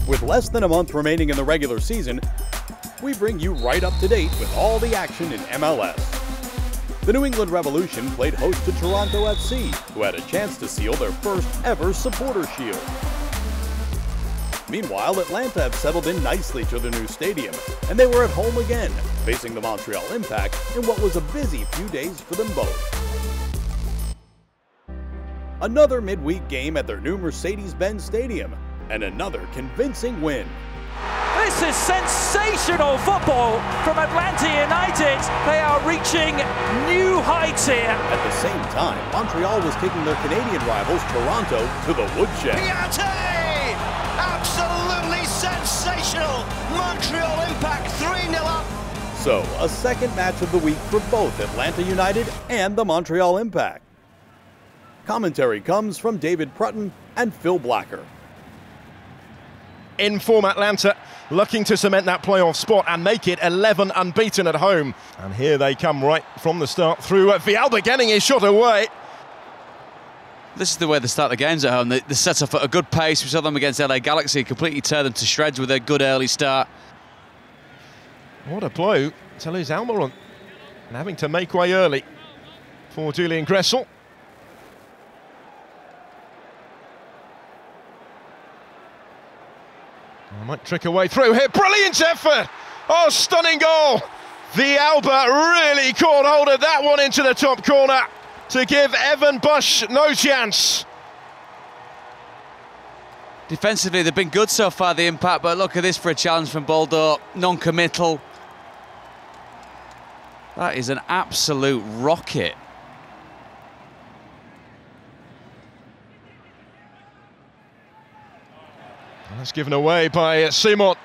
With less than a month remaining in the regular season, we bring you right up to date with all the action in MLS. The New England Revolution played host to Toronto FC, who had a chance to seal their first ever Supporter Shield. Meanwhile, Atlanta have settled in nicely to their new stadium, and they were at home again, facing the Montreal Impact in what was a busy few days for them both. Another midweek game at their new Mercedes-Benz Stadium, and another convincing win. This is sensational football from Atlanta United. They are reaching new heights here. At the same time, Montreal was kicking their Canadian rivals Toronto to the woodshed. Piatti! Absolutely sensational! Montreal Impact 3-0 up. So, a second match of the week for both Atlanta United and the Montreal Impact. Commentary comes from David Prutton and Phil Blacker. In form Atlanta, looking to cement that playoff spot and make it 11 unbeaten at home. And here they come right from the start through Villalba getting his shot away. This is the way they start the games at home. They set off at a good pace. We saw them against LA Galaxy, completely tear them to shreds with a good early start. What a blow to lose Almiron and having to make way early for Julian Gressel. Might trick away through here. Brilliant effort! Oh, stunning goal! Villalba really caught hold of that one into the top corner to give Evan Bush no chance. Defensively, they've been good so far, the Impact, but look at this for a challenge from Boldo. Non-committal. That is an absolute rocket. That's given away by Simon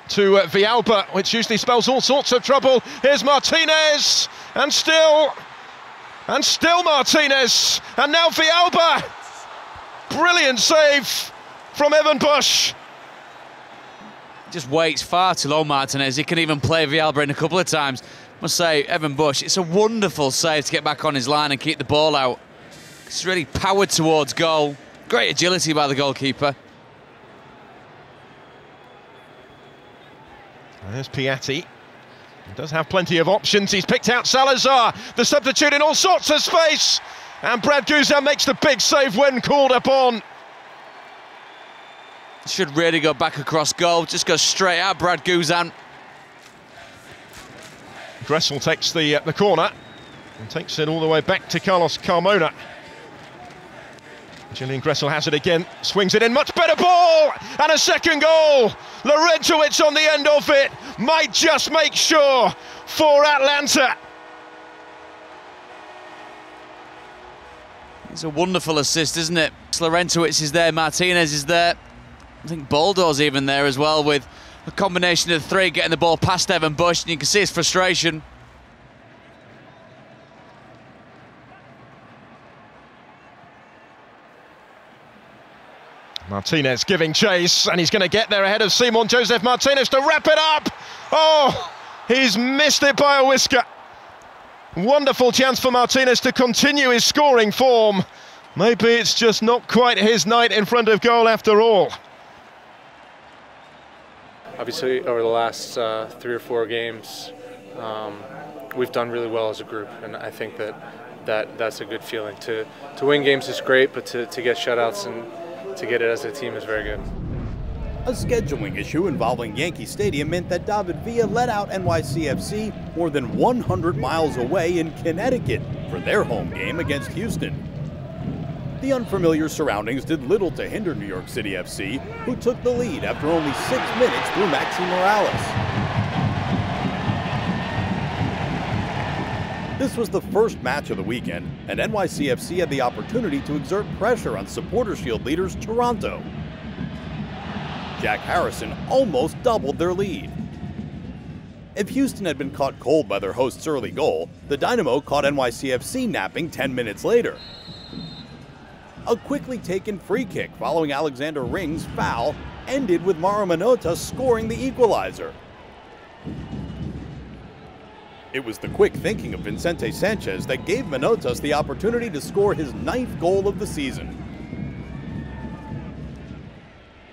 to Villalba, which usually spells all sorts of trouble. Here's Martinez, and still Martinez, and now Villalba. Brilliant save from Evan Bush. Just waits far too low, Martinez. He can even play Villalba in a couple of times. Must say, Evan Bush, it's a wonderful save to get back on his line and keep the ball out. It's really powered towards goal. Great agility by the goalkeeper. And there's Piatti. He does have plenty of options. He's picked out Salazar, the substitute in all sorts of space. And Brad Guzan makes the big save when called upon. Should really go back across goal. Just go straight out, Brad Guzan. Gressel takes the corner and takes it all the way back to Carlos Carmona. Julian Gressel has it again, swings it in, much better ball, and a second goal. Laurentowicz on the end of it, might just make sure for Atlanta. It's a wonderful assist, isn't it? Laurentowicz is there, Martinez is there. I think Boldo's even there as well, with a combination of the three getting the ball past Evan Bush, and you can see his frustration. Martinez giving chase, and he's going to get there ahead of Simon Joseph Martinez to wrap it up. Oh, he's missed it by a whisker. Wonderful chance for Martinez to continue his scoring form. Maybe it's just not quite his night in front of goal after all. Obviously, over the last 3 or 4 games, we've done really well as a group, and I think that's a good feeling. To win games is great, but to get shutouts and to get it as a team is very good. A scheduling issue involving Yankee Stadium meant that David Villa let out NYCFC more than 100 miles away in Connecticut for their home game against Houston. The unfamiliar surroundings did little to hinder New York City FC, who took the lead after only 6 minutes through Maxi Morales. This was the first match of the weekend, and NYCFC had the opportunity to exert pressure on Supporter Shield leaders Toronto. Jack Harrison almost doubled their lead. If Houston had been caught cold by their host's early goal, the Dynamo caught NYCFC napping 10 minutes later. A quickly taken free kick following Alexander Ring's foul ended with Mauro Minota scoring the equalizer. It was the quick thinking of Vicente Sanchez that gave Manotas the opportunity to score his 9th goal of the season.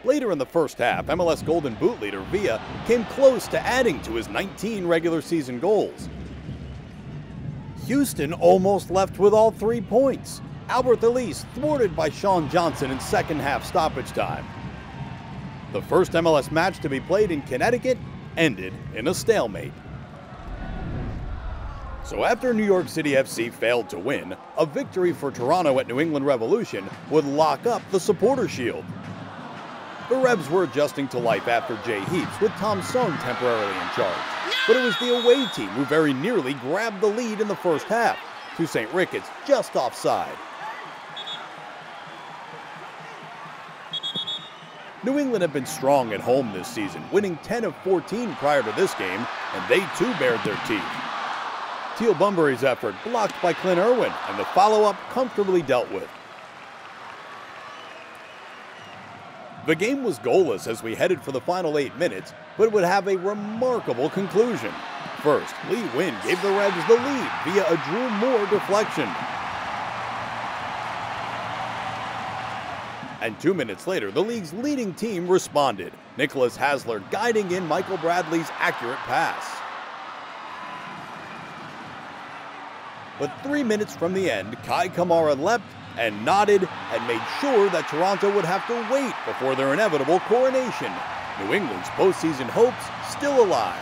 Later in the first half, MLS Golden Boot leader Villa came close to adding to his 19 regular season goals. Houston almost left with all 3 points. Albert Elise thwarted by Sean Johnson in second half stoppage time. The first MLS match to be played in Connecticut ended in a stalemate. So after New York City FC failed to win, a victory for Toronto at New England Revolution would lock up the Supporter Shield. The Rebs were adjusting to life after Jay Heaps, with Tom Sohn temporarily in charge. But it was the away team who very nearly grabbed the lead in the first half, to St. Ricketts just offside. New England have been strong at home this season, winning 10 of 14 prior to this game, and they too bared their teeth. Teal Bunbury's effort blocked by Clint Irwin, and the follow-up comfortably dealt with. The game was goalless as we headed for the final 8 minutes, but would have a remarkable conclusion. First, Lee Wynn gave the Rebs the lead via a Drew Moore deflection. And 2 minutes later, the league's leading team responded, Nicholas Hasler guiding in Michael Bradley's accurate pass. But 3 minutes from the end, Kai Kamara leapt and nodded and made sure that Toronto would have to wait before their inevitable coronation. New England's postseason hopes still alive.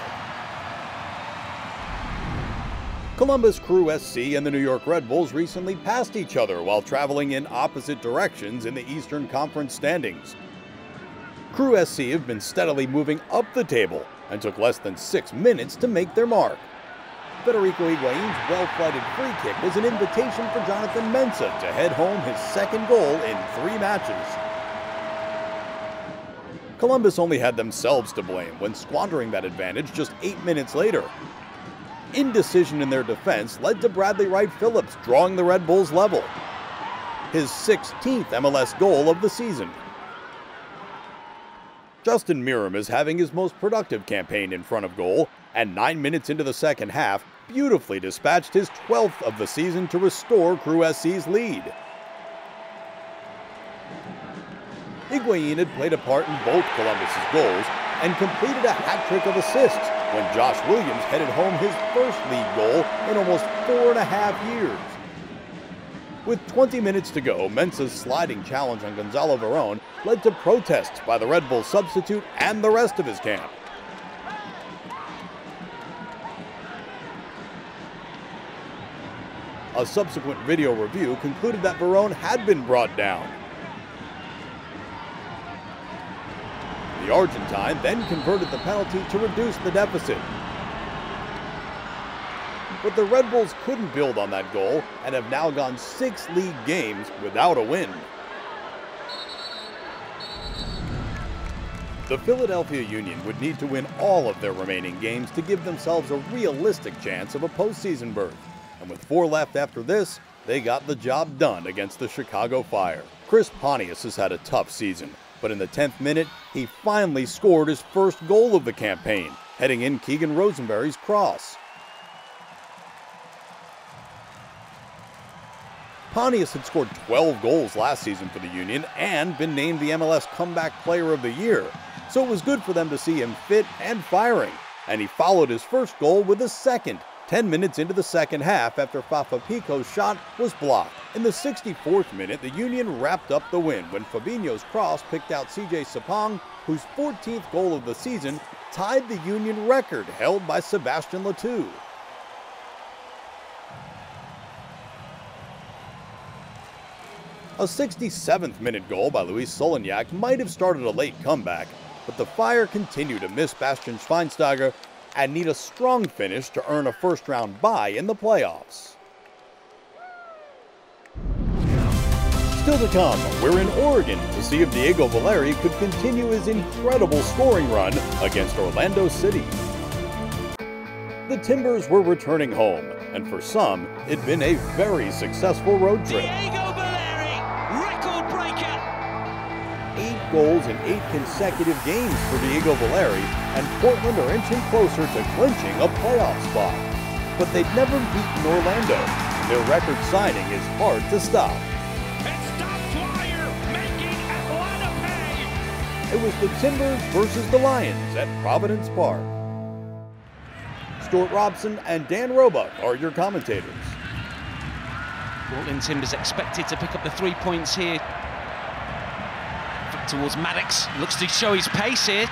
Columbus Crew SC and the New York Red Bulls recently passed each other while traveling in opposite directions in the Eastern Conference standings. Crew SC have been steadily moving up the table and took less than 6 minutes to make their mark. Federico Higuain's well-flighted free kick was an invitation for Jonathan Mensah to head home his second goal in 3 matches. Columbus only had themselves to blame when squandering that advantage just 8 minutes later. Indecision in their defense led to Bradley Wright Phillips drawing the Red Bulls level, his 16th MLS goal of the season. Justin Meram is having his most productive campaign in front of goal, and 9 minutes into the second half, beautifully dispatched his 12th of the season to restore Crew SC's lead. Higuain had played a part in both Columbus's goals and completed a hat-trick of assists when Josh Williams headed home his first league goal in almost 4.5 years. With 20 minutes to go, Mensah's sliding challenge on Gonzalo Verón led to protests by the Red Bull substitute and the rest of his camp. A subsequent video review concluded that Verón had been brought down. The Argentine then converted the penalty to reduce the deficit. But the Red Bulls couldn't build on that goal and have now gone 6 league games without a win. The Philadelphia Union would need to win all of their remaining games to give themselves a realistic chance of a postseason berth. And with 4 left after this, they got the job done against the Chicago Fire. Chris Pontius has had a tough season, but in the 10th minute, he finally scored his first goal of the campaign, heading in Keegan Rosenberry's cross. Pontius had scored 12 goals last season for the Union and been named the MLS Comeback Player of the Year, so it was good for them to see him fit and firing, and he followed his first goal with a second, 10 minutes into the second half after Fafa Pico's shot was blocked. In the 64th minute, the Union wrapped up the win when Fabinho's cross picked out CJ Sapong, whose 14th goal of the season tied the Union record held by Sebastian Letou. A 67th minute goal by Luis Solignac might have started a late comeback, but the Fire continue to miss Bastian Schweinsteiger and need a strong finish to earn a first-round bye in the playoffs. Still to come, we're in Oregon to see if Diego Valeri could continue his incredible scoring run against Orlando City. The Timbers were returning home, and for some, it'd been a very successful road trip. Diego Valeri, record breaker. 8 goals in 8 consecutive games for Diego Valeri, and Portland are inching closer to clinching a playoff spot. But they'd never beaten Orlando. Their record signing is hard to stop. It's Top Flyer making Atlanta pay. it was the Timbers versus the Lions at Providence Park. Stuart Robson and Dan Roebuck are your commentators. Portland Timbers expected to pick up the 3 points here. Towards Maddox, looks to show his pace here.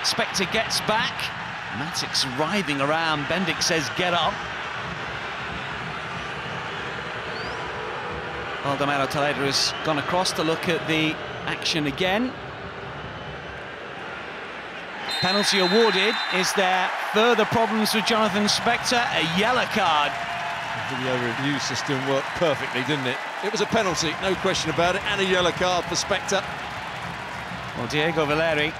Spector gets back. Maddox writhing around. Bendick says, get up. Valdemaro Toledo has gone across to look at the action again. Penalty awarded. Is there further problems with Jonathan Spector? A yellow card. The video review system worked perfectly, didn't it? It was a penalty, no question about it, and a yellow card for Spector. Well, Diego Valeri,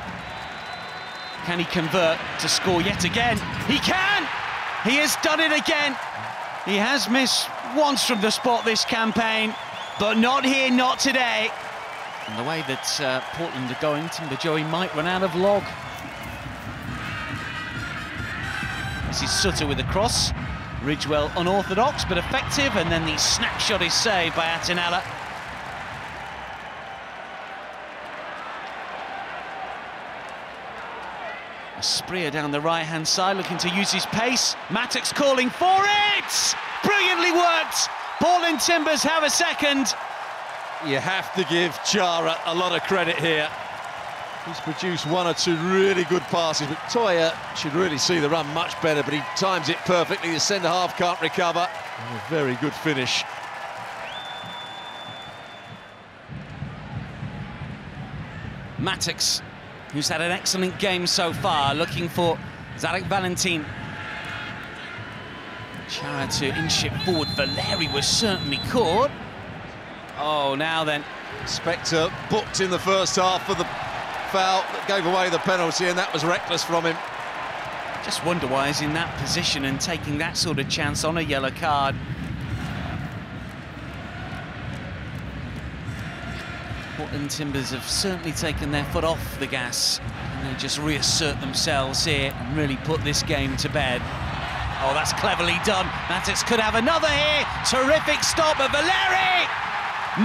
can he convert to score yet again? He can! He has done it again. He has missed once from the spot this campaign, but not here, not today. And the way that Portland are going, Timber Joey might run out of log. This is Sutter with a cross. Ridgewell unorthodox but effective, and then the snapshot is saved by Atinella. Spria down the right-hand side, looking to use his pace. Maddox calling for it! Brilliantly worked! Portland Timbers have a second. You have to give Chara a lot of credit here. He's produced one or two really good passes, but Toya should really see the run much better, but he times it perfectly. The centre-half can't recover. And a very good finish. Maddox, who's had an excellent game so far, looking for Zarek Valentin. Chara to inch it forward. Valeri was certainly caught. Oh, now then. Spector booked in the first half for the foul that gave away the penalty, and that was reckless from him. Just wonder why he's in that position and taking that sort of chance on a yellow card. Portland Timbers have certainly taken their foot off the gas, and they just reassert themselves here and really put this game to bed. Oh, that's cleverly done. Maddox could have another here. Terrific stop, but Valeri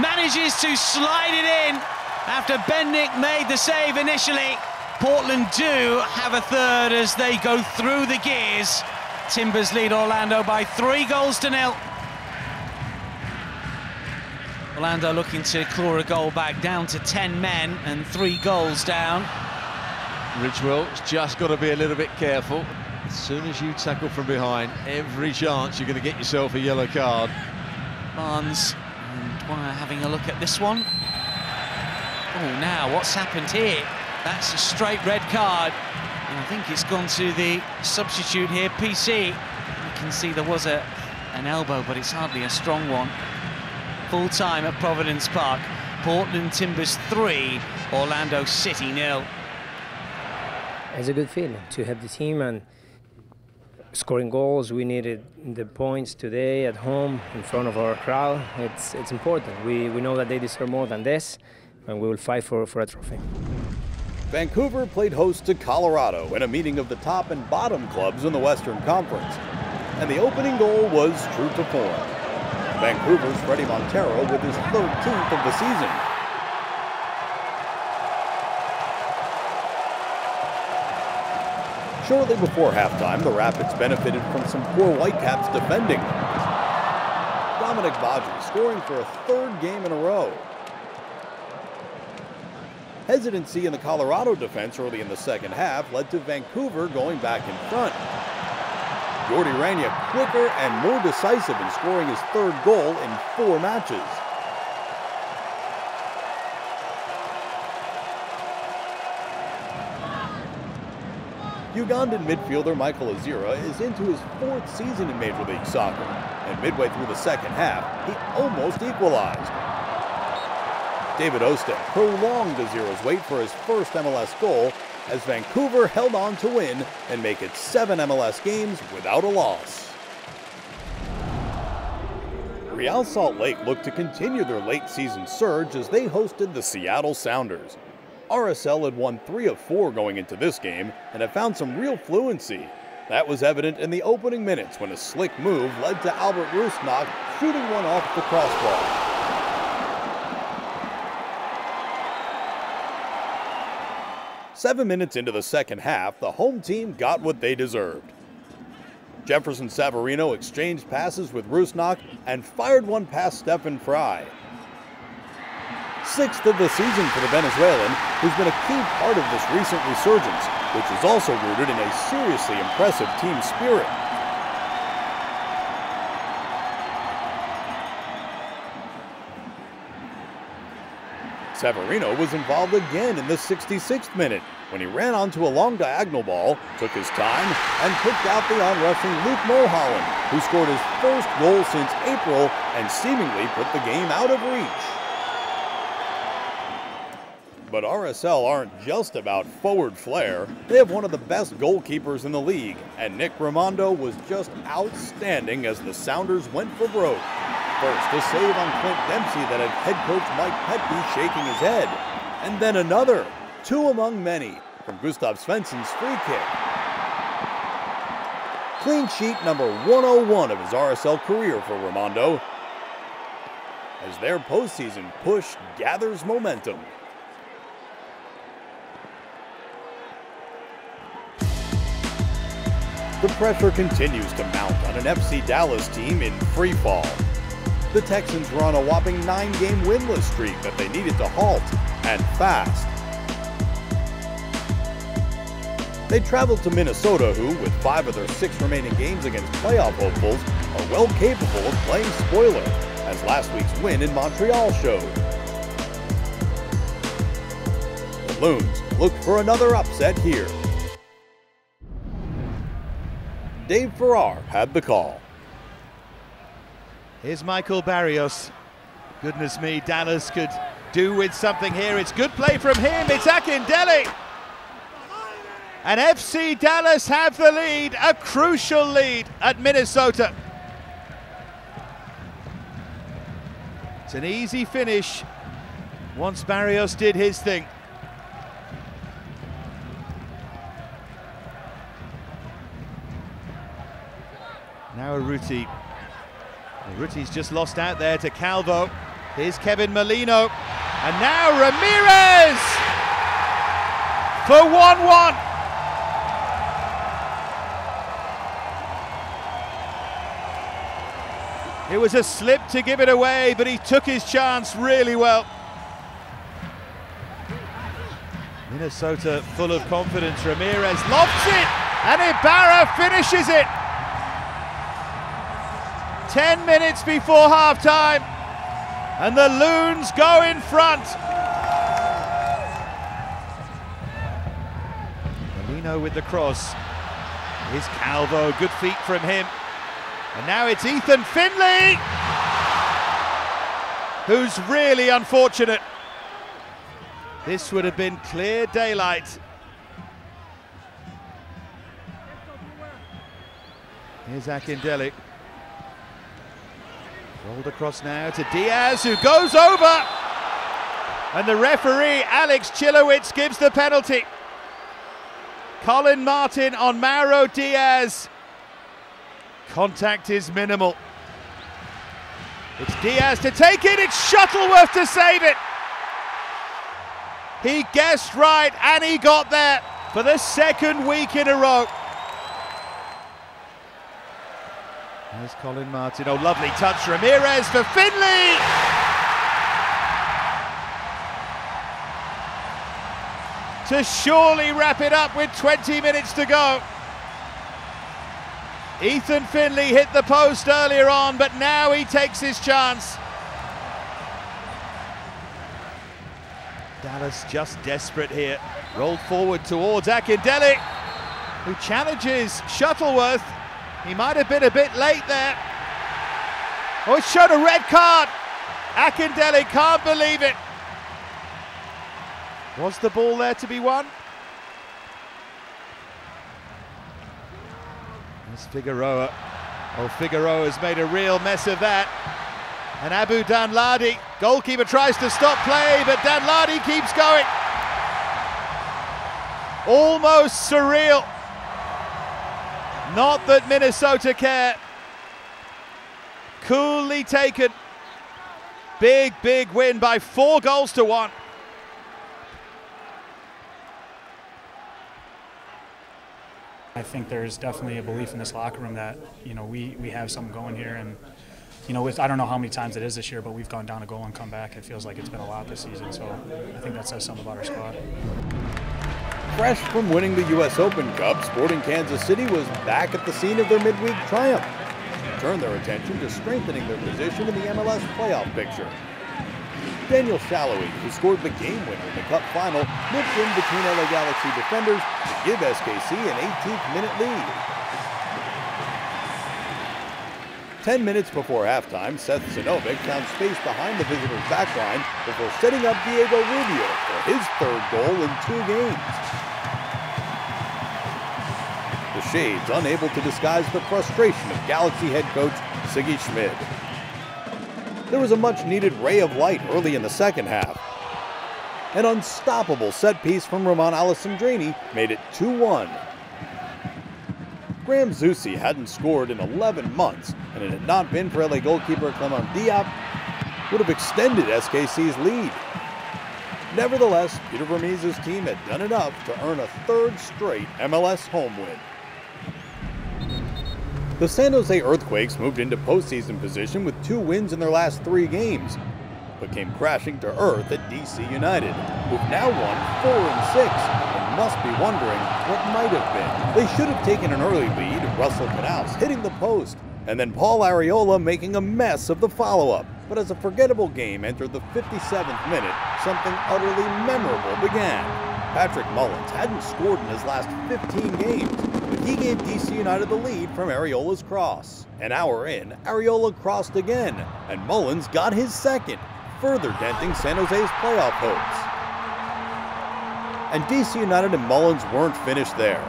manages to slide it in after Bendick made the save initially. Portland do have a third as they go through the gears. Timbers lead Orlando by 3-0. Orlando looking to claw a goal back, down to 10 men and 3 goals down. Ridgewell's just got to be a little bit careful. As soon as you tackle from behind, every chance you're going to get yourself a yellow card. Barnes and Dwyer having a look at this one. Oh, now what's happened here? That's a straight red card. And I think it's gone to the substitute here, PC. You can see there was an elbow, but it's hardly a strong one. Full time at Providence Park. Portland Timbers 3, Orlando City 0. It's a good feeling to have the team and scoring goals. We needed the points today at home in front of our crowd. It's important. We know that they deserve more than this, and we will fight for a trophy. Vancouver played host to Colorado in a meeting of the top and bottom clubs in the Western Conference, and the opening goal was true to form. Vancouver's Freddie Montero with his 13th of the season. Shortly before halftime, the Rapids benefited from some poor Whitecaps defending. Dominic Baji scoring for a 3rd game in a row. Hesitancy in the Colorado defense early in the second half led to Vancouver going back in front. Jordi Rania quicker and more decisive in scoring his 3rd goal in 4 matches. Ugandan midfielder Michael Azira is into his 4th season in Major League Soccer, and midway through the second half, he almost equalized. David Osted prolonged Azira's wait for his first MLS goal as Vancouver held on to win and make it 7 MLS games without a loss. Real Salt Lake looked to continue their late season surge as they hosted the Seattle Sounders. RSL had won 3 of 4 going into this game and have found some real fluency. That was evident in the opening minutes when a slick move led to Albert Rusnak shooting one off the crossbar. 7 minutes into the second half, the home team got what they deserved. Jefferson Savarino exchanged passes with Rusnak and fired one past Stefan Fry. 6th of the season for the Venezuelan, who's been a key part of this recent resurgence, which is also rooted in a seriously impressive team spirit. Savarino was involved again in the 66th minute when he ran onto a long diagonal ball, took his time, and picked out the on-rushing Luke Mulholland, who scored his first goal since April and seemingly put the game out of reach. But RSL aren't just about forward flair. They have one of the best goalkeepers in the league, and Nick Raimondo was just outstanding as the Sounders went for broke. First, a save on Clint Dempsey that had head coach Mike Petke shaking his head. And then another, 2 among many, from Gustav Svensson's free kick. Clean sheet number 101 of his RSL career for Raimondo, as their postseason push gathers momentum. The pressure continues to mount on an FC Dallas team in free fall. The Texans were on a whopping 9-game winless streak that they needed to halt, and fast. They traveled to Minnesota, who, with 5 of their 6 remaining games against playoff hopefuls, are well capable of playing spoiler, as last week's win in Montreal showed. The Loons look for another upset here. Dave Farrar had the call. Here's Michael Barrios. Goodness me, Dallas could do with something here. It's good play from him. It's Akindele. And FC Dallas have the lead, a crucial lead at Minnesota. It's an easy finish once Barrios did his thing. Now Urruti. Urruti's just lost out there to Calvo. Here's Kevin Molino. And now Ramirez for 1-1. It was a slip to give it away, but he took his chance really well. Minnesota full of confidence. Ramirez lofts it, and Ibarra finishes it. 10 minutes before half-time, and the Loons go in front. Molino with the cross. Here's Calvo, good feet from him. And now it's Ethan Finlay, who's really unfortunate. This would have been clear daylight. Here's Akindele. Rolled across now to Diaz, who goes over. And the referee, Alex Chilowitz, gives the penalty. Colin Martin on Mauro Diaz. Contact is minimal. It's Diaz to take it, it's Shuttleworth to save it. He guessed right and he got there for the 2nd week in a row. There's Colin Martin, oh lovely touch, Ramirez for Finlay! To surely wrap it up with 20 minutes to go. Ethan Finlay hit the post earlier on, but now he takes his chance. Dallas just desperate here. Rolled forward towards Akindele, who challenges Shuttleworth. He might have been a bit late there. Oh, it's shown a red card. Akindele can't believe it. Was the ball there to be won? There's Figueroa. Oh, Figueroa's made a real mess of that. And Abu Danladi, goalkeeper tries to stop play, but Danladi keeps going. Almost surreal. Not that Minnesota care. Coolly taken. Big, big win by 4-1. I think there's definitely a belief in this locker room that, you know, we have something going here, and, you know, I don't know how many times it is this year, but we've gone down a goal and come back. It feels like it's been a lot this season, so I think that says something about our squad. Fresh from winning the U.S. Open Cup, Sporting Kansas City was back at the scene of their midweek triumph. They turned their attention to strengthening their position in the MLS playoff picture. Daniel Shalhoub, who scored the game winner in the Cup final, nipped in between LA Galaxy defenders to give SKC an 18th-minute lead. 10 minutes before halftime, Seth Sinovic found space behind the visitors' backline before setting up Diego Rubio for his third goal in 2 games. The Shades unable to disguise the frustration of Galaxy head coach Sigi Schmid. There was a much-needed ray of light early in the second half. An unstoppable set piece from Roman Alessandrini made it 2-1. Graham Zusi hadn't scored in 11 months, and it had not been for LA goalkeeper Clement Diop, would have extended SKC's lead. Nevertheless, Peter Vermes' team had done enough to earn a 3rd straight MLS home win. The San Jose Earthquakes moved into postseason position with 2 wins in their last 3 games, but came crashing to earth at DC United, who've now won 4-6 and must be wondering what might have been. They should have taken an early lead, Russell Canals hitting the post, and then Paul Arriola making a mess of the follow-up. But as a forgettable game entered the 57th minute, something utterly memorable began. Patrick Mullins hadn't scored in his last 15 games, but he gave DC United the lead from Arriola's cross. An hour in, Arriola crossed again, and Mullins got his second, further denting San Jose's playoff hopes. And DC United and Mullins weren't finished there.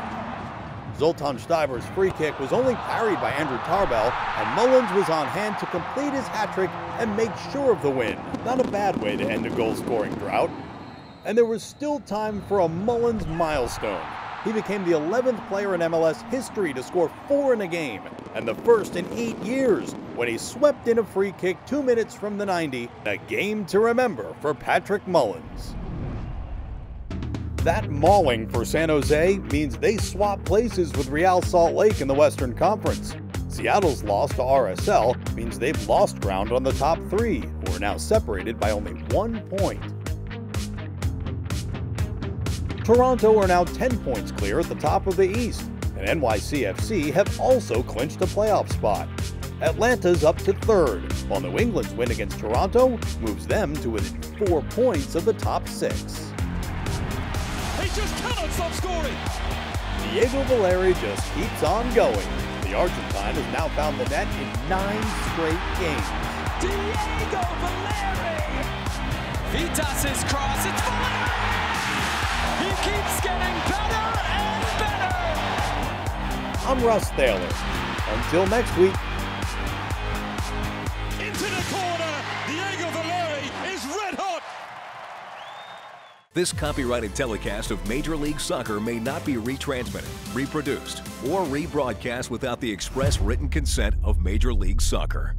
Zoltan Steiber's free kick was only parried by Andrew Tarbell, and Mullins was on hand to complete his hat-trick and make sure of the win. Not a bad way to end a goal-scoring drought. And there was still time for a Mullins milestone. He became the 11th player in MLS history to score 4 in a game, and the first in 8 years, when he swept in a free kick 2 minutes from the 90, a game to remember for Patrick Mullins. That mauling for San Jose means they swap places with Real Salt Lake in the Western Conference. Seattle's loss to RSL means they've lost ground on the top 3, who are now separated by only 1 point. Toronto are now 10 points clear at the top of the East, and NYCFC have also clinched a playoff spot. Atlanta's up to 3rd, while New England's win against Toronto moves them to within 4 points of the top 6. He just cannot stop scoring! Diego Valeri just keeps on going. The Argentine has now found the net in 9 straight games. Diego Valeri! Vitas's cross, it's Valeri! He keeps getting better and better! I'm Russ Thaler. Until next week. Into the corner! Diego Valeri is red hot! This copyrighted telecast of Major League Soccer may not be retransmitted, reproduced, or rebroadcast without the express written consent of Major League Soccer.